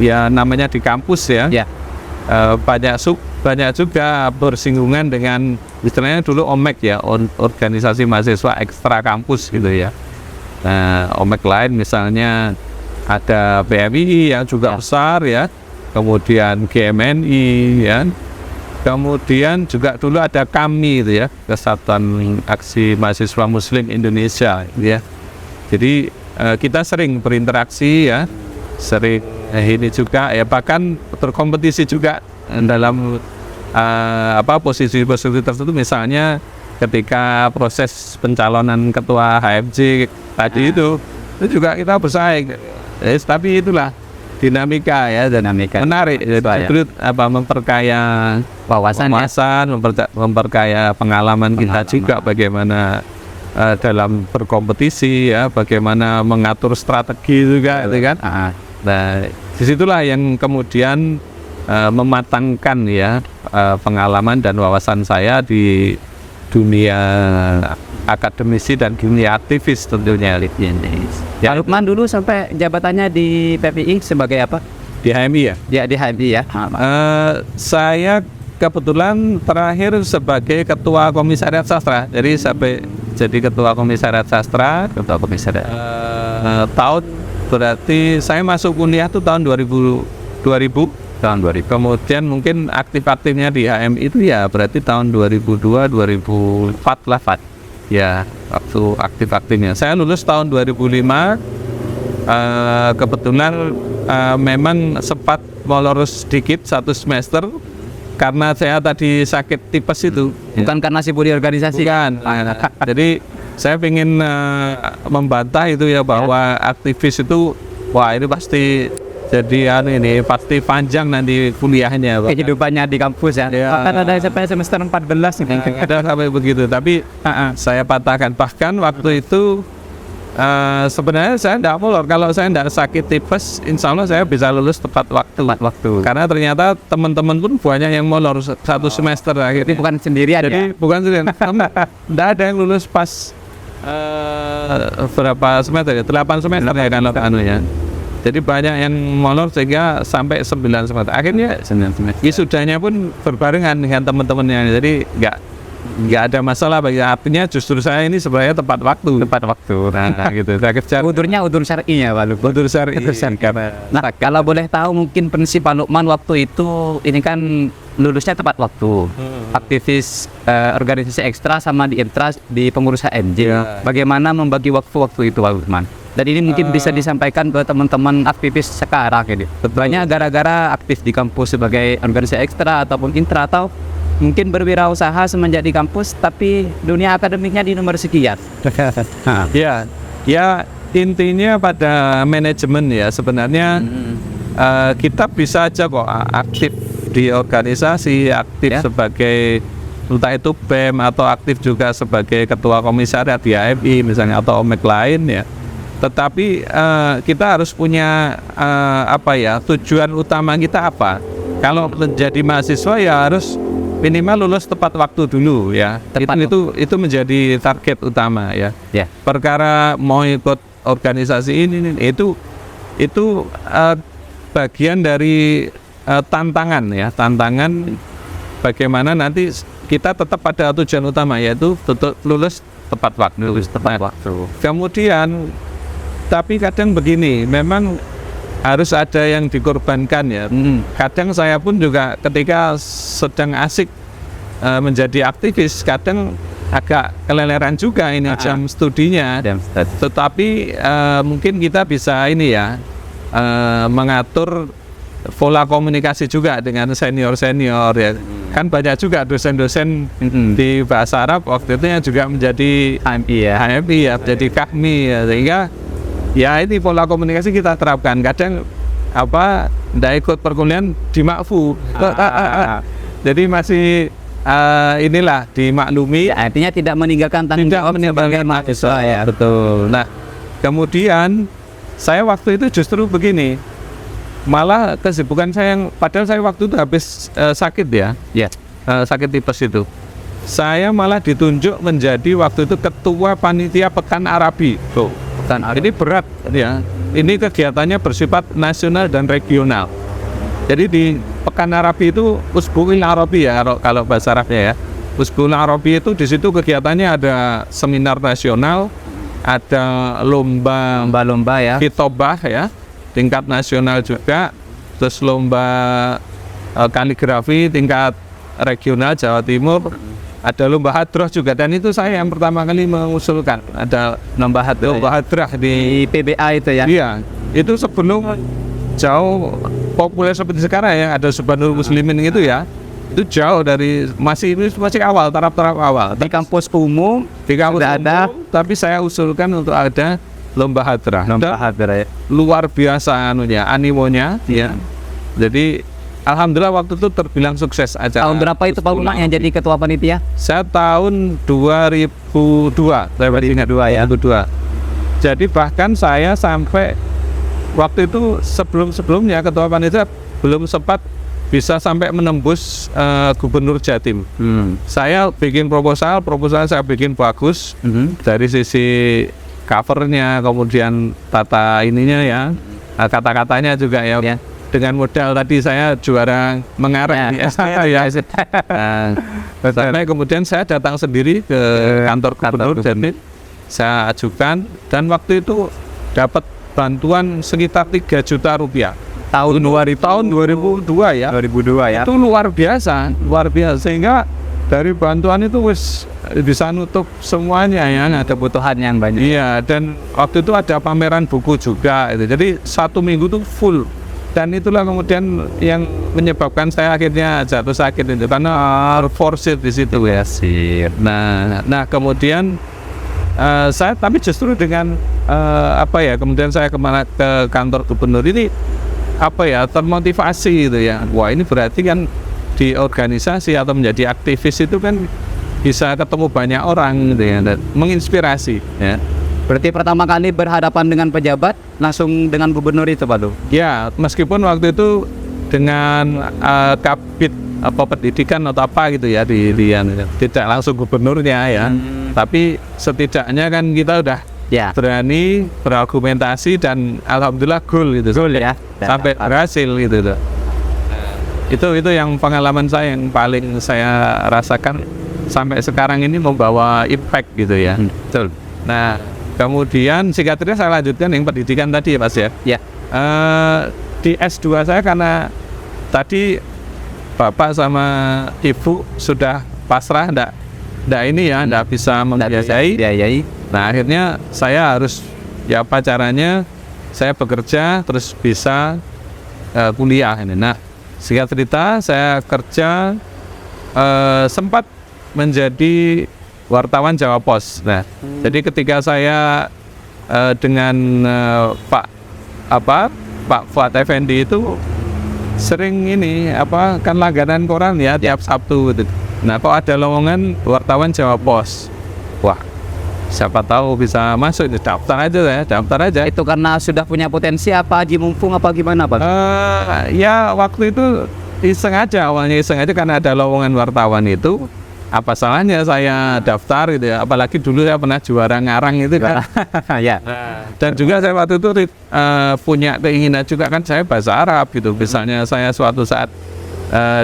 ya namanya di kampus ya. Banyak juga bersinggungan dengan istilahnya dulu OMEK ya, organisasi mahasiswa ekstra kampus gitu ya. Nah, OMEK lain misalnya ada PMI yang juga besar ya, kemudian GMNI ya, kemudian juga dulu ada KAMI itu ya, Kesatuan Aksi Mahasiswa Muslim Indonesia gitu ya. Jadi kita sering berinteraksi ya, sering ini juga ya, bahkan berkompetisi juga dalam posisi-posisi tertentu, misalnya ketika proses pencalonan ketua HMJ tadi itu juga kita bersaing. Tapi itulah dinamika ya, menarik itu memperkaya wawasan, memperkaya pengalaman kita juga bagaimana dalam berkompetisi ya, bagaimana mengatur strategi juga itu kan. Nah, disitulah yang kemudian mematangkan ya pengalaman dan wawasan saya di dunia akademisi dan dunia aktivis tentunya. Pak Lukman dulu sampai jabatannya di PPI sebagai apa? Di HMI ya? Ya, di HMI ya. Saya kebetulan terakhir sebagai ketua komisariat sastra, jadi sampai jadi ketua komisariat sastra. Tahun berarti saya masuk kuliah tuh tahun 2000. Kemudian mungkin aktif-aktifnya di HMI itu ya berarti tahun 2002-2004 lah. Ya, waktu aktif-aktifnya. Saya lulus tahun 2005. Kebetulan memang sempat molor sedikit 1 semester karena saya tadi sakit tipes itu. Bukan karena sibuk di organisasi. Bukan. Jadi saya ingin membantah itu ya, bahwa aktivis itu wah ini pasti jadi ini pasti panjang nanti kuliahnya kehidupannya di kampus ya. Kan ada sampai semester 14 nih. Ada sampai begitu, tapi saya patahkan. Bahkan waktu itu sebenarnya saya tidak molor. Kalau saya tidak sakit tipes, insya Allah saya bisa lulus tepat waktu. Karena ternyata teman-teman pun banyak yang molor 1 semester akhirnya. Jadi bukan sendirian. Jadi bukan sendirian. Tidak ada yang lulus pas berapa semester ya? 8 semester ya kalau anunya. Jadi banyak yang molor sehingga sampai 9 semester. Akhirnya wisudanya pun berbarengan dengan teman-temannya. Jadi nggak ada masalah bagi, artinya justru saya ini sebenarnya tepat waktu. Nah gitu. Udurnya udur syar'inya Pak Lukman. Udur syar'i. Nah, kalau boleh tahu mungkin prinsip Pak Lukman waktu itu, ini kan lulusnya tepat waktu. Aktivis organisasi ekstra sama di Intras di pengurus HMJ. Bagaimana membagi waktu itu Pak Lukman? Dan ini mungkin bisa disampaikan ke teman-teman aktivis sekarang ini. Banyak gara-gara aktif di kampus sebagai organisasi ekstra ataupun intra, atau mungkin berwirausaha semenjak di kampus, tapi dunia akademiknya di nomor sekian. Ya intinya pada manajemen ya sebenarnya. Kita bisa aja kok aktif di organisasi, aktif sebagai entah itu BEM atau aktif juga sebagai ketua komisariat di HMI misalnya atau OMEK lain ya. Tetapi kita harus punya tujuan utama kita apa? Kalau menjadi mahasiswa ya harus minimal lulus tepat waktu dulu ya. Itu menjadi target utama ya. Perkara mau ikut organisasi ini itu bagian dari tantangan bagaimana nanti kita tetap pada tujuan utama, yaitu lulus tepat waktu. Kemudian tapi kadang begini, memang harus ada yang dikorbankan ya. Kadang saya pun juga ketika sedang asik menjadi aktivis, kadang agak keleleran juga ini jam studinya. Tetapi mungkin kita bisa ini ya mengatur pola komunikasi juga dengan senior-senior ya. Kan banyak juga dosen-dosen di bahasa Arab waktu itu yang juga menjadi HMI ya, menjadi kahmi ya, sehingga ya ini pola komunikasi kita terapkan. Kadang ndak ikut perkuliahan dimakfu. Jadi masih inilah dimaklumi. Ya, artinya tidak meninggalkan tanggung jawab sebagai mahasiswa ya. Betul. Nah, kemudian saya waktu itu justru begini. Malah kesibukan saya yang padahal saya waktu itu habis sakit ya. Sakit tipes itu. Saya malah ditunjuk menjadi waktu itu ketua panitia Pekan Arabi. Ini berat ya. Ini kegiatannya bersifat nasional dan regional. Jadi di Pekan Arabi itu Usbu'il Arabi ya kalau bahasa Arabnya ya. Usbu'il Arabi itu di situ kegiatannya ada seminar nasional, ada lomba ya, khitobah ya, tingkat nasional juga, terus lomba kaligrafi tingkat regional Jawa Timur, ada lomba hadroh juga, dan itu saya yang pertama kali mengusulkan ada lomba hadroh di PBA itu ya. Iya, itu sebelum jauh populer seperti sekarang ya, ada Subhanul Muslimin gitu ya. Itu jauh dari masih awal, taraf-taraf awal. Di kampus umum sudah ada, tapi saya usulkan untuk ada lomba hadrah. Ya. Luar biasa animonya ya. Jadi alhamdulillah waktu itu terbilang sukses acara. Tahun berapa itu Pak Lunak yang jadi ketua panitia? Saya tahun 2002. Saya masih ingat 2002. Jadi bahkan saya sampai waktu itu sebelumnya ketua panitia belum sempat bisa sampai menembus gubernur Jatim. Saya bikin proposal saya bikin bagus dari sisi covernya, kemudian tata ininya ya, kata-katanya juga ya. Dengan modal tadi saya juara mengarang di SK ya. Kemudian saya datang sendiri ke kantor gubernur Jatim, saya ajukan, dan waktu itu dapat bantuan sekitar 3 juta rupiah. Tahun 2002 ya. 2002 ya. Itu luar biasa sehingga dari bantuan itu bisa nutup semuanya ya, ada kebutuhan yang banyak. Iya, dan waktu itu ada pameran buku juga itu. Jadi 1 minggu itu full. Dan itulah kemudian yang menyebabkan saya akhirnya jatuh sakit itu karena force di situ ya. Nah kemudian saya tapi justru dengan kemudian saya ke kantor gubernur ini termotivasi gitu ya. Wah, ini berarti kan di organisasi atau menjadi aktivis itu kan bisa ketemu banyak orang gitu ya, dan menginspirasi ya. Berarti pertama kali berhadapan dengan pejabat langsung dengan gubernur itu Pak Lu? Ya, meskipun waktu itu dengan kabit pendidikan atau apa gitu ya, tidak langsung gubernurnya ya. Tapi setidaknya kan kita udah berani berargumentasi dan alhamdulillah goal gitu. Ya. Sampai berhasil gitu tuh. Itu yang pengalaman saya yang paling saya rasakan sampai sekarang ini membawa impact gitu ya. Betul. Nah, kemudian singkat cerita saya lanjutkan yang pendidikan tadi ya Mas ya. Di S2 saya karena tadi Bapak sama Ibu sudah pasrah ndak bisa membiayai. Nah, akhirnya saya harus apa caranya saya bekerja terus bisa kuliah ini. Nah, singkat cerita saya kerja sempat menjadi wartawan Jawa Pos. Nah, jadi ketika saya dengan Pak Fuad Effendi itu sering kan langganan koran ya tiap Sabtu gitu. Nah, kok ada lowongan wartawan Jawa Pos. Wah, siapa tahu bisa masuk, daftar aja. Itu karena sudah punya potensi apa haji mumpung apa gimana Pak? Ya waktu itu iseng aja karena ada lowongan wartawan itu. Apa salahnya saya daftar gitu ya, apalagi dulu saya pernah juara ngarang itu kan. Ya. Dan juga saya waktu itu punya keinginan juga kan, saya bahasa Arab gitu. Misalnya saya suatu saat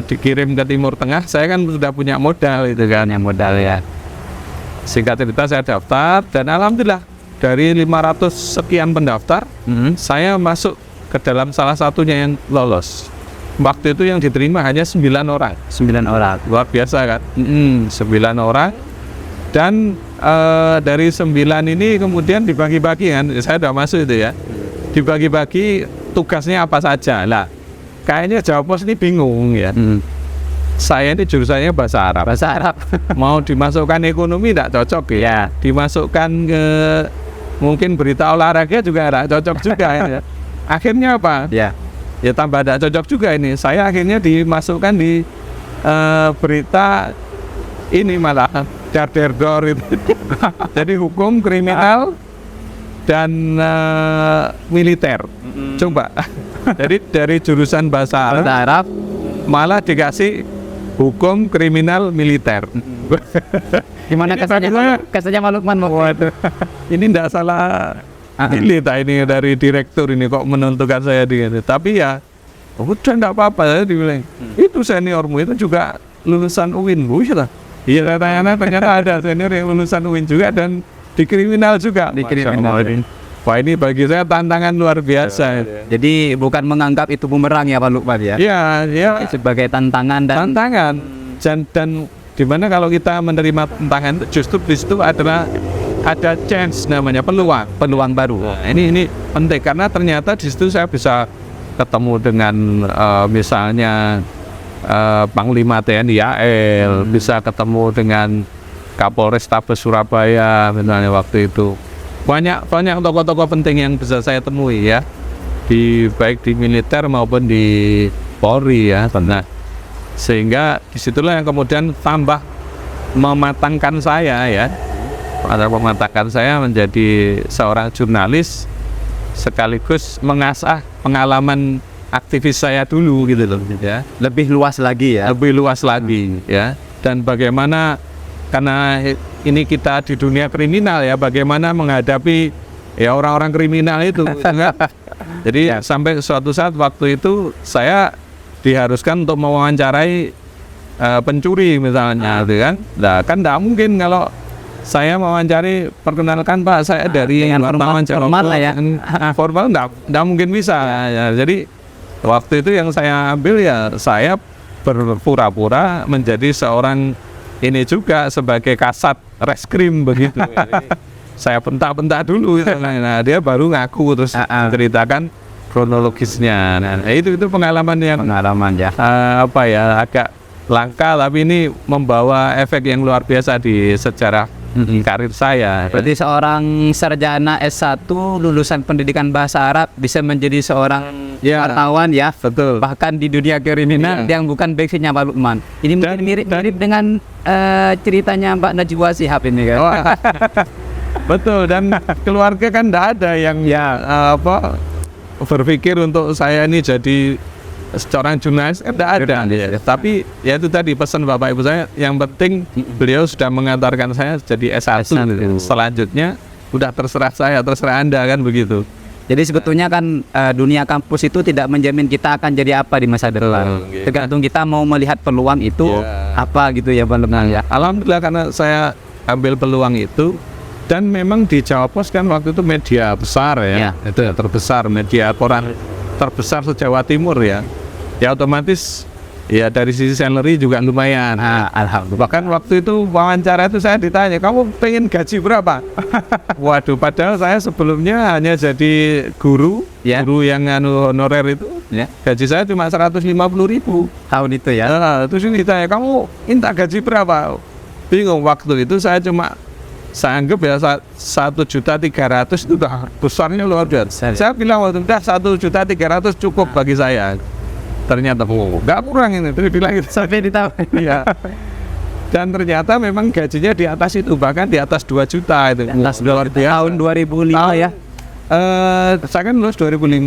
dikirim ke Timur Tengah, saya kan sudah punya modal itu kan. Yang modal ya. Singkat cerita saya daftar dan alhamdulillah dari 500 sekian pendaftar, saya masuk ke dalam salah satunya yang lolos. Waktu itu yang diterima hanya 9 orang. 9 orang. Luar biasa kan? 9 orang. Dan dari 9 ini kemudian dibagi-bagi kan, saya udah masuk itu ya, dibagi-bagi tugasnya apa saja lah. Kayaknya Jawa Pos ini bingung ya. Saya ini jurusannya bahasa Arab. Bahasa Arab. Mau dimasukkan ekonomi tidak cocok ya. Ya. Dimasukkan ke mungkin berita olahraga juga tidak cocok juga ya. Akhirnya apa? Ya. Ya tambah tidak cocok juga ini. Saya akhirnya dimasukkan di berita ini malah darderdor itu. Jadi hukum, kriminal, dan militer. Coba. Jadi dari jurusan bahasa Arab, Bahasa Arab. malah dikasih hukum, kriminal, militer. Gimana Ini kesannya? bagi saya- Kesannya Pak Lukman? Waduh, ini tidak salah pilih ini dari direktur ini kok menentukan saya di ini. Tapi ya, udah tidak apa-apa ya dibilang. Itu seniormu itu juga lulusan UIN, bu, lah. Iya, saya tanya ternyata ada senior yang lulusan UIN juga dan di kriminal juga. Di Masya kriminal. Allah, ini. Wah, ini bagi saya tantangan luar biasa. Jadi bukan menganggap itu bumerang ya Pak Lukman ya? Ya, ya, Sebagai tantangan dan tantangan. Dan dimana kalau kita menerima tantangan, justru di situ adalah ada chance namanya peluang baru. Nah, ini penting karena ternyata di situ saya bisa ketemu dengan misalnya Panglima TNI AL, bisa ketemu dengan Kapolres Tabes Surabaya misalnya waktu itu. Banyak tokoh-tokoh penting yang bisa saya temui ya, baik di militer maupun di Polri ya. Nah, sehingga disitulah yang kemudian tambah mematangkan saya ya, mematangkan saya menjadi seorang jurnalis sekaligus mengasah pengalaman aktivis saya dulu gitu loh ya, lebih luas lagi ya. lebih luas lagi ya. Dan bagaimana karena ini kita di dunia kriminal ya, bagaimana menghadapi ya orang-orang kriminal itu enggak? Jadi sampai suatu saat waktu itu saya diharuskan untuk mewawancarai pencuri misalnya gitu kan. Nah, kan tidak mungkin kalau saya mewawancari, perkenalkan Pak, saya dari dengan formal lah ya. Formal enggak mungkin bisa ya. Jadi waktu itu yang saya ambil ya, saya berpura-pura menjadi seorang ini juga sebagai kasat reskrim begitu. Jadi, saya bentak-bentak dulu gitu. Nah, dia baru ngaku terus ceritakan kronologisnya. Nah, itu pengalaman yang Ya. apa ya, agak langka tapi ini membawa efek yang luar biasa di sejarah karir saya. Berarti seorang sarjana S1 lulusan pendidikan bahasa Arab bisa menjadi seorang wartawan ya. Betul. Bahkan di dunia kriminal yang bukan basicnya Pak Lukman. Ini mungkin mirip dengan ceritanya Mbak Najwa Shihab ini kan. Betul, dan keluarga kan tidak ada yang berpikir untuk saya ini jadi seorang jurnalis, tidak ada. Tapi ya itu tadi pesan Bapak Ibu saya, yang penting beliau sudah mengantarkan saya jadi S1. Selanjutnya udah terserah saya, terserah Anda kan begitu. Jadi sebetulnya kan dunia kampus itu tidak menjamin kita akan jadi apa di masa depan. Tergantung kita mau melihat peluang itu apa gitu ya Pak Lukman ya. Alhamdulillah karena saya ambil peluang itu, dan memang di Jawa Pos kan waktu itu media besar ya, itu ya, terbesar, media koran terbesar se-Jawa Timur ya. Ya otomatis ya dari sisi salary juga lumayan. Alhamdulillah. Bahkan waktu itu wawancara itu saya ditanya, kamu pengen gaji berapa? Waduh, padahal saya sebelumnya hanya jadi guru yang honorer itu. Gaji saya cuma 150.000 tahun itu ya. Terus ditanya, kamu minta gaji berapa? Bingung, waktu itu saya anggap ya 1.300.000 itu udah besarnya luar biasa. Saya bilang waktu itu 1.300.000 cukup bagi saya. Ternyata nggak kurang ini, terus bilang gitu. Sampai ditawar. Ya. Dan ternyata memang gajinya di atas itu, bahkan di atas 2 juta itu. Atas tahun 2005 ya. Saya kan lulus 2005.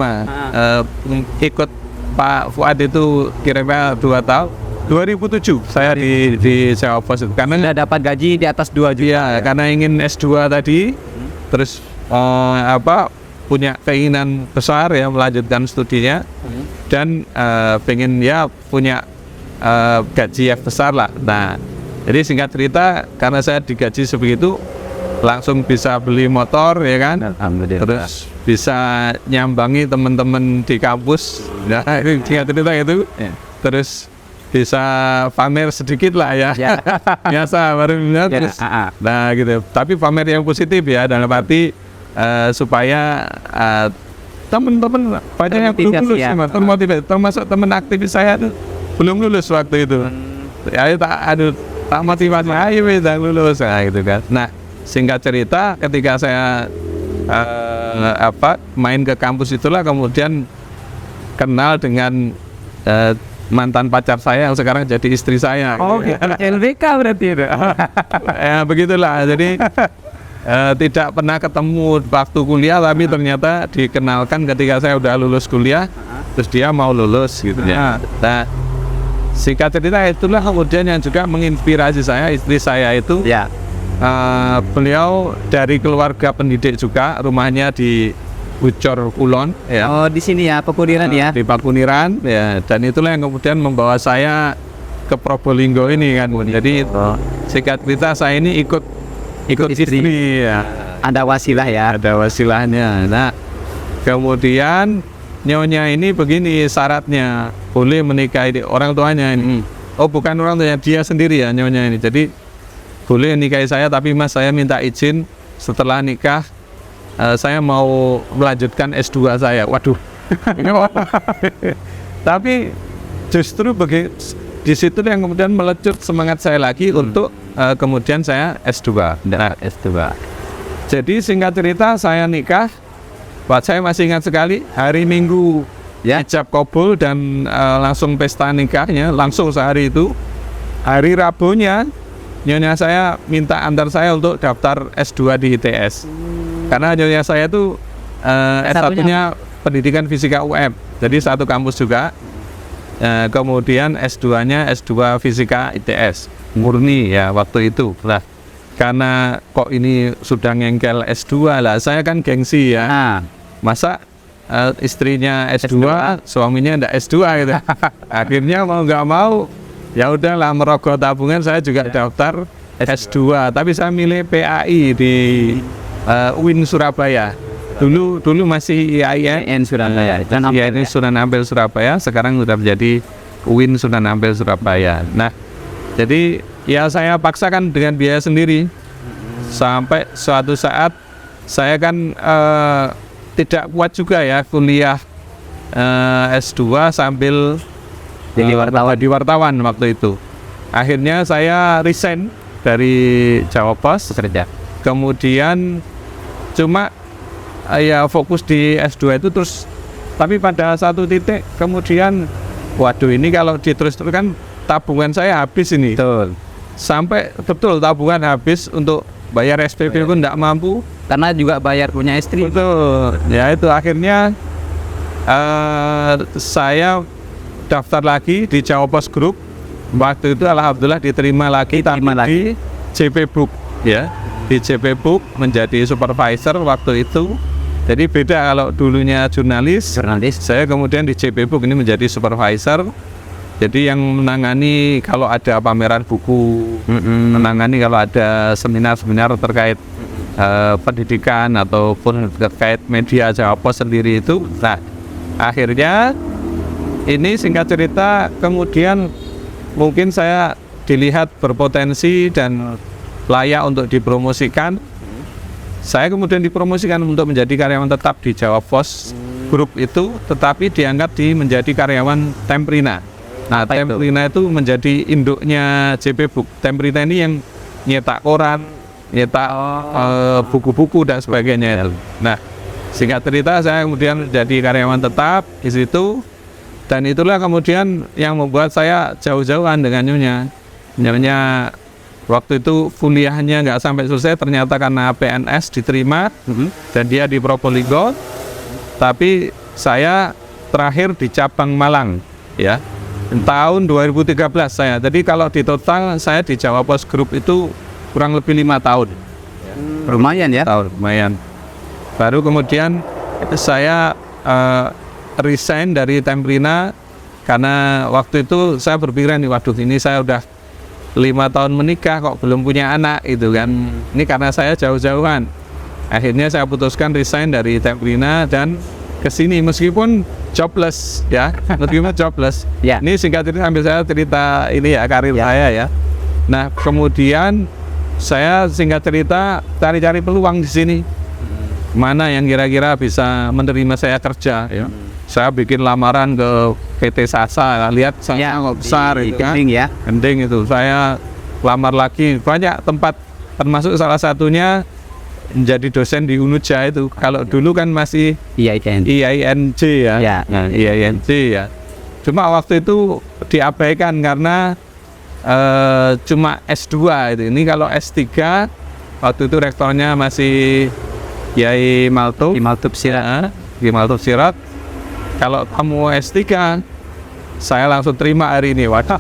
Ikut Pak Fuad itu kira-kira 2 tahun. 2007 saya di Jawa Pos itu. Karena sudah dapat gaji di atas 2 juta. Iya, karena ingin S2 tadi, terus punya keinginan besar ya melanjutkan studinya, dan pengen ya punya gaji yang besar lah. Nah, jadi singkat cerita, karena saya digaji sebegitu, langsung bisa beli motor ya kan. Alhamdulillah. Terus bisa nyambangi teman-teman di kampus. Nah, ini singkat cerita itu. Terus bisa pamer sedikit lah ya. Biasa baru lihat terus. Nah gitu. Tapi pamer yang positif ya, dalam arti supaya teman-teman banyak yang belum lulus termotivasi, termasuk teman aktivis saya tuh belum lulus waktu itu. Ya tak motivasi, ayo kita lulus, nah gitu kan. Nah singkat cerita, ketika saya main ke kampus itulah kemudian kenal dengan mantan pacar saya yang sekarang jadi istri saya. Oh, LBK berarti itu. Ya begitulah. Jadi tidak pernah ketemu waktu kuliah, tapi ternyata dikenalkan ketika saya udah lulus kuliah, terus dia mau lulus gitu ya. Nah, singkat cerita itulah kemudian yang juga menginspirasi saya, istri saya itu. Ya. Beliau dari keluarga pendidik juga, rumahnya di Ucor Kulon ya. Oh, di sini ya, Pakuniran ya. Di Pakuniran ya, dan itulah yang kemudian membawa saya ke Probolinggo ini kan. Jadi singkat cerita saya ini ikut istri ya. Ada wasilah ya. Ada wasilahnya. Nah, kemudian nyonya ini begini syaratnya, boleh menikahi orang tuanya ini. Oh, bukan orang tuanya, dia sendiri ya nyonya ini. Jadi boleh nikahi saya, tapi Mas saya minta izin setelah nikah saya mau melanjutkan S2 saya. Waduh. Tapi justru di situ yang kemudian melecut semangat saya lagi untuk kemudian saya S2. Nah, S2. Jadi singkat cerita saya nikah. Buat saya masih ingat sekali hari Minggu ya, ijab kabul dan langsung pesta nikahnya langsung sehari itu. Hari Rabunya nyonya saya minta antar saya untuk daftar S2 di ITS. Karena nyonya saya itu S1-nya pendidikan fisika UM, jadi satu kampus juga. Kemudian S2-nya S2 fisika ITS murni ya waktu itu. Nah, karena kok ini sudah ngengkel S2 lah, saya kan gengsi ya. Masa istrinya S2, suaminya ndak S2 gitu. Akhirnya mau nggak mau, ya udahlah merogoh tabungan saya juga daftar S2. Tapi saya milih PAI di UIN Surabaya. Dulu masih IAIN Surabaya. IAIN Sunan Ampel Surabaya, sekarang sudah menjadi UIN Sunan Ampel Surabaya. Nah, jadi ya saya paksakan dengan biaya sendiri. Sampai suatu saat saya kan tidak kuat juga ya kuliah S2 sambil jadi wartawan waktu itu. Akhirnya saya resign dari Jawa Pos kerja. Kemudian cuma ya fokus di S2 itu terus, tapi pada satu titik kemudian waduh ini kalau diterus-teruskan tabungan saya habis ini. Betul. Sampai betul tabungan habis untuk bayar SPP pun tidak mampu. Karena juga bayar punya istri. Betul. Ya itu akhirnya saya daftar lagi di Jawa Pos Group. Waktu itu alhamdulillah diterima lagi di JP Book ya. Di JP Book menjadi supervisor waktu itu. Jadi beda kalau dulunya jurnalis, saya kemudian di JP Book ini menjadi supervisor. Jadi yang menangani kalau ada pameran buku, menangani kalau ada seminar-seminar terkait pendidikan ataupun terkait media Jawa Pos sendiri itu. Nah, akhirnya ini singkat cerita kemudian mungkin saya dilihat berpotensi dan layak untuk dipromosikan. Saya kemudian dipromosikan untuk menjadi karyawan tetap di Jawa Pos Group itu, tetapi diangkat menjadi karyawan Temprina. Nah, Temprina itu menjadi induknya JP Book. Temprina ini yang nyetak koran, nyetak buku-buku dan sebagainya. Nah, singkat cerita saya kemudian menjadi karyawan tetap di situ. Dan itulah kemudian yang membuat saya jauh-jauhan dengan nyonya. Waktu itu kuliahnya nggak sampai selesai, ternyata karena PNS diterima dan dia di Probolinggo. Tapi saya terakhir di cabang Malang ya, tahun 2013 saya. Jadi kalau di total saya di Jawa Pos Group itu kurang lebih 5 tahun. Lumayan ya? Lumayan. Baru kemudian saya resign dari Temprina karena waktu itu saya berpikiran, waduh ini saya udah 5 tahun menikah kok belum punya anak itu kan. Ini karena saya jauh-jauhan. Akhirnya saya putuskan resign dari Temprina dan kesini, meskipun jobless ya, menerima jobless. Ya. Ini singkat cerita sambil saya cerita ini ya karir saya ya. Nah kemudian saya singkat cerita cari-cari peluang di sini. Mana yang kira-kira bisa menerima saya kerja ya. Saya bikin lamaran ke PT Sasa, lihat Sasa nggak besar itu kan, ya. Gending itu. Saya lamar lagi banyak tempat, termasuk salah satunya menjadi dosen di Unuja itu. Kalau dulu kan masih IAINJ ya, IAINJ ya. Cuma waktu itu diabaikan karena cuma S2 itu. Ini kalau S3 waktu itu rektornya masih Kiai Maltub Sirat. Kalau kamu S3, saya langsung terima hari ini. Waduh,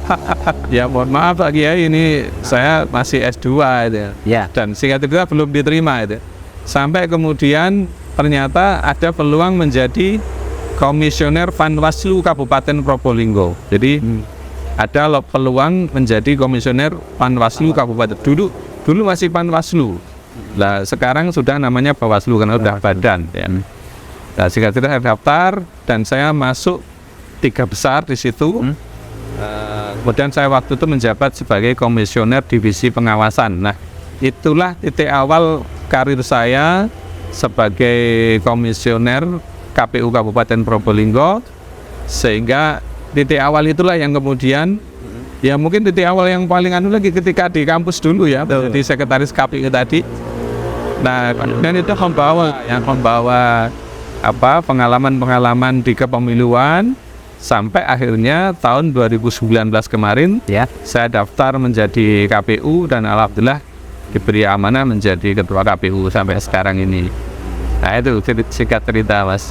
ya mohon maaf Pak Kiai, ini saya masih S2 itu. Ya. Dan singkat cerita belum diterima itu. Sampai kemudian ternyata ada peluang menjadi komisioner Panwaslu Kabupaten Probolinggo. Jadi ada peluang menjadi komisioner Panwaslu Kabupaten. Dulu masih Panwaslu. Nah, sekarang sudah namanya Bawaslu karena sudah badan ya. Nah, singkat cerita saya daftar dan saya masuk 3 besar di situ. Kemudian saya waktu itu menjabat sebagai komisioner divisi pengawasan. Nah, itulah titik awal karir saya sebagai komisioner KPU Kabupaten Probolinggo. Sehingga titik awal itulah yang kemudian ya mungkin titik awal yang paling lagi ketika di kampus dulu ya, di sekretaris KPU tadi. Nah, dan itu membawa pengalaman-pengalaman di kepemiluan sampai akhirnya tahun 2019 kemarin saya daftar menjadi KPU dan alhamdulillah diberi amanah menjadi ketua KPU sampai sekarang ini. Nah itu singkat cerita Mas.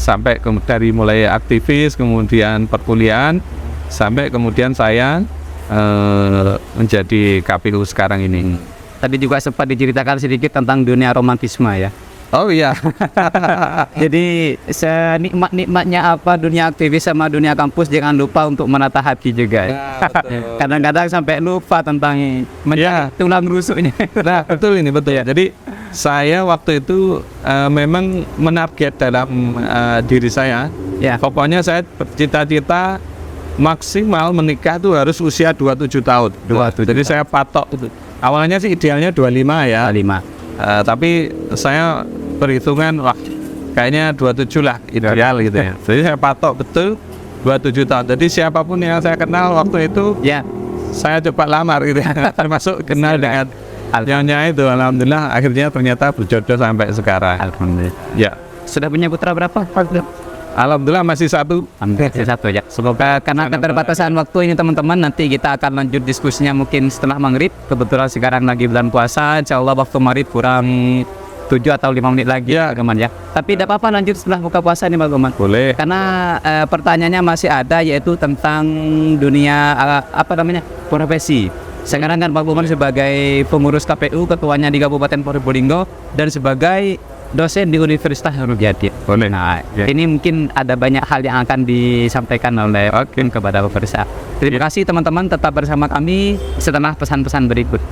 Sampai dari mulai aktivis, kemudian perkuliahan, sampai kemudian saya menjadi KPU sekarang ini. Tadi juga sempat diceritakan sedikit tentang dunia romantisme ya. Oh iya. Jadi senikmat-nikmatnya apa dunia aktivis sama dunia kampus, jangan lupa untuk menata hati juga. Ya, kadang-kadang sampai lupa tentang tulang rusuknya. Nah betul ini betul ya. Jadi saya waktu itu memang menarget dalam diri saya. Ya. Pokoknya saya bercita-cita maksimal menikah tuh harus usia 27 tahun. 27. Jadi saya patok itu. Awalnya sih idealnya 25 ya. 25. Tapi saya perhitungan wah kayaknya 27 lah ideal gitu ya. Jadi saya patok betul 27 tahun. Jadi siapapun yang saya kenal waktu itu saya coba lamar gitu ya. Termasuk kenal dengan nyonya itu. Alhamdulillah akhirnya ternyata berjodoh sampai sekarang. Alhamdulillah. Ya. Sudah punya putra berapa? Alhamdulillah masih satu. Masih satu ya. Semoga karena keterbatasan waktu ini teman-teman, nanti kita akan lanjut diskusinya mungkin setelah maghrib. Kebetulan sekarang lagi bulan puasa, insya Allah waktu maghrib kurang 7 atau 5 menit lagi ya teman ya. Tapi tidak apa-apa lanjut setelah buka puasa nih Pak Goman. Boleh. Karena pertanyaannya masih ada, yaitu tentang dunia profesi. Sekarang kan Pak Goman sebagai pengurus KPU, ketuanya di Kabupaten Probolinggo, dan sebagai dosen di Universitas Nurjati. Boleh. Nah, ini mungkin ada banyak hal yang akan disampaikan oleh kepada pemirsa. Terima kasih teman-teman, tetap bersama kami setelah pesan-pesan berikut.